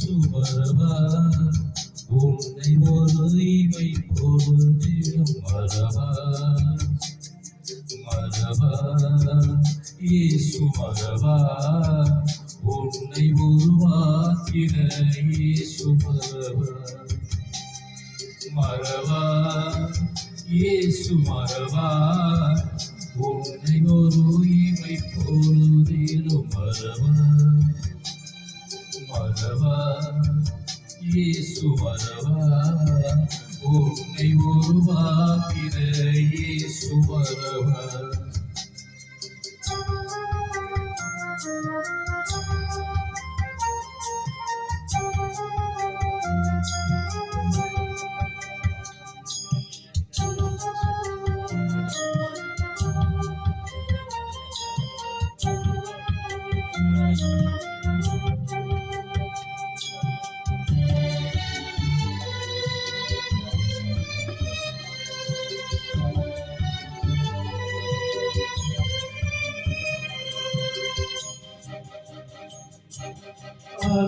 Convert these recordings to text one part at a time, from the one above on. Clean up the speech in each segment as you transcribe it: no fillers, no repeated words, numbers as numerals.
இயேசு மரபா உன்னை ஒரு இமை பொழுதிலும் மரபா மரபா இயேசு மரபா உன்னை உருவாக்கின இயேசு மரபா மரபா இயேசு மரபா உன்னை ஒரு இமை பொழுதிலும் மரபா மரபா இயேசு மரபா உன்னை உருவாக்கின இயேசு மரபா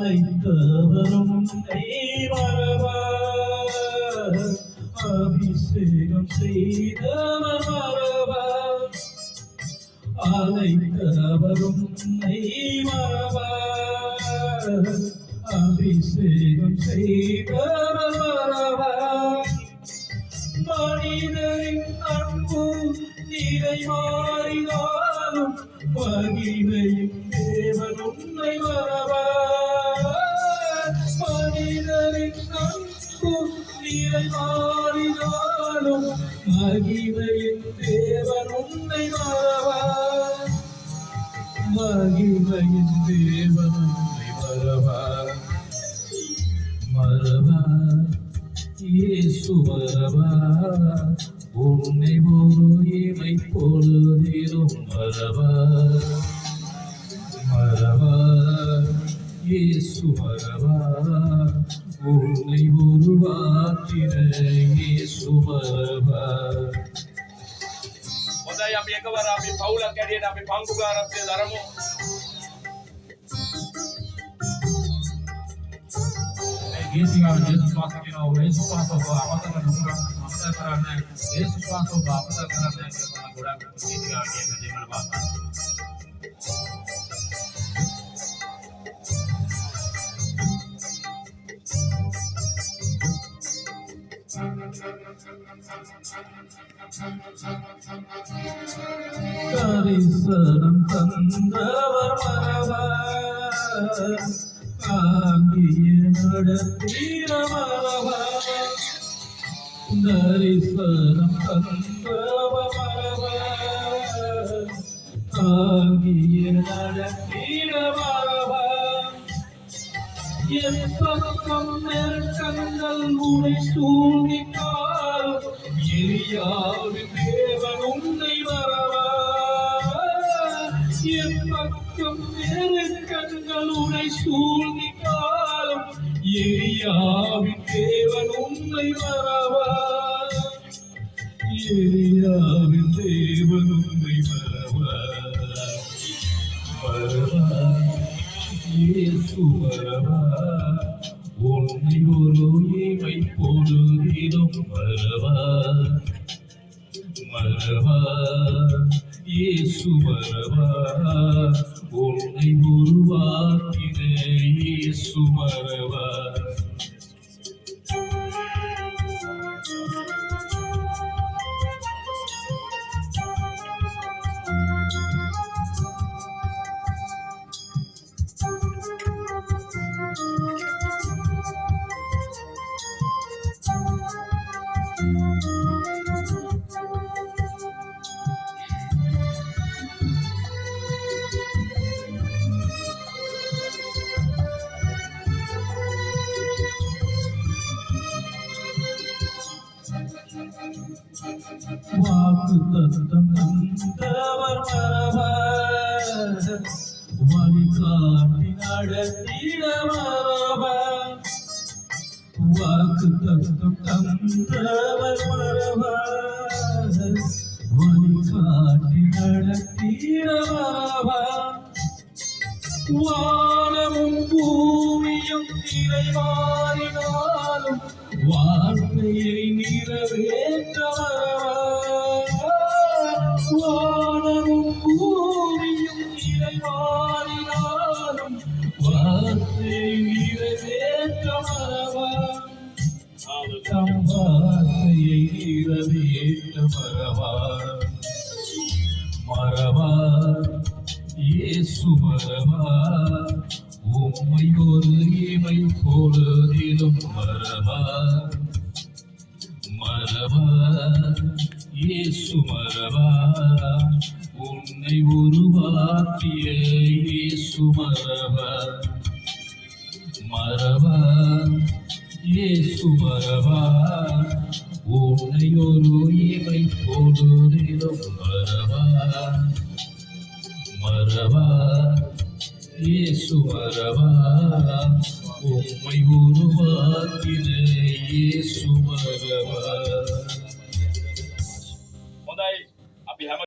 அழைத்தவரும் மரபா அபிஷேகம் செய்தவர் மரபா அழைத்தவரும் மரபா அபிஷேகம் செய்தவர் மரபா மனிதரின் அன்பு நிறை மாறினாலும் மகிமையும் தேவன் உன்னை மரபா மனிதரின் அன்பு நிறை மாறினாலும் மகிமையும் தேவன் உன்னை மரபா மகிமையின் தேவன் உன்னை மரபா மரபா இயேசு மரபா உன்னை ஒரு இமை பொழுதிலும் மரபா மரபா இயேசு மரபா உன்னை උරුවාකින යේසු මරබා. හොඳයි අපි එකවර අපි පවුලක් ඇරියට අපි පංගුකාරත්වයේ දරමු. ගීතිකාව යේසුස් වහන්සේ කියනවා යේසුස් වහන්සේ අපතක නුඹ අපතක කරන්නේ යේසුස් වහන්සේ අපතක කරන්නේ කියලා ගොඩක් ගීතිකාව කියන දේවල් බලන්න. கரிசனம் தந்தவர் மரபா காங்கிய நடத்தின மரபா தரிசனம் தந்தவர் மரபா காங்கிய நடத்தின மரபா என் பக்கம் நெருக்கங்கள் உனை சூழ்நிற்கால் எலியாவின் தேவன் உன்னை மரபா என் பக்கம் நெருக்கங்கள் உனை சூழ்நிற்கால் எலியாவின் தேவன் உன்னை மரபா எலியாவின் தேவன் உன்னை மரபா மரபா இயேசு மரபா உன்னை ஒரு இமை பொழுதிலும் மரபா மரபா இயேசு மரபா உன்னை உருவாக்கின இயேசு மரபா. வாக்கு தத்தம் தந்தவர் மரபா வழிகாட்டி நடத்திட மரபா வாக்கு தத்தம் தந்தவர் மரபா வழிகாட்டி நடத்திட மரபா வானமும் பூமியும் நிறைவாரினாலும் வார்த்தையை நிறைவேற்றவரவா. வானமும் பூமியும் நிறைவாரினாலும் வார்த்தையை நிறைவேற்றவரவா. தம் வார்த்தையை நிறைவேற்றவரவா. மறவா இயேசு மறவா, உம்மை ஒரு இமை பொழுதிலும் மறவா. மறவா இயேசு மறவா, உன்னை உருவாக்கிய இயேசு மறவா. மறவா இயேசு மறவா, உன்னை ஒரு இமை பொழுதிலும் மறவா. மறவா இயேசு மறவா, உம்மை உருவாக்கின இயேசு மறவா. හොඳයි අපි හැම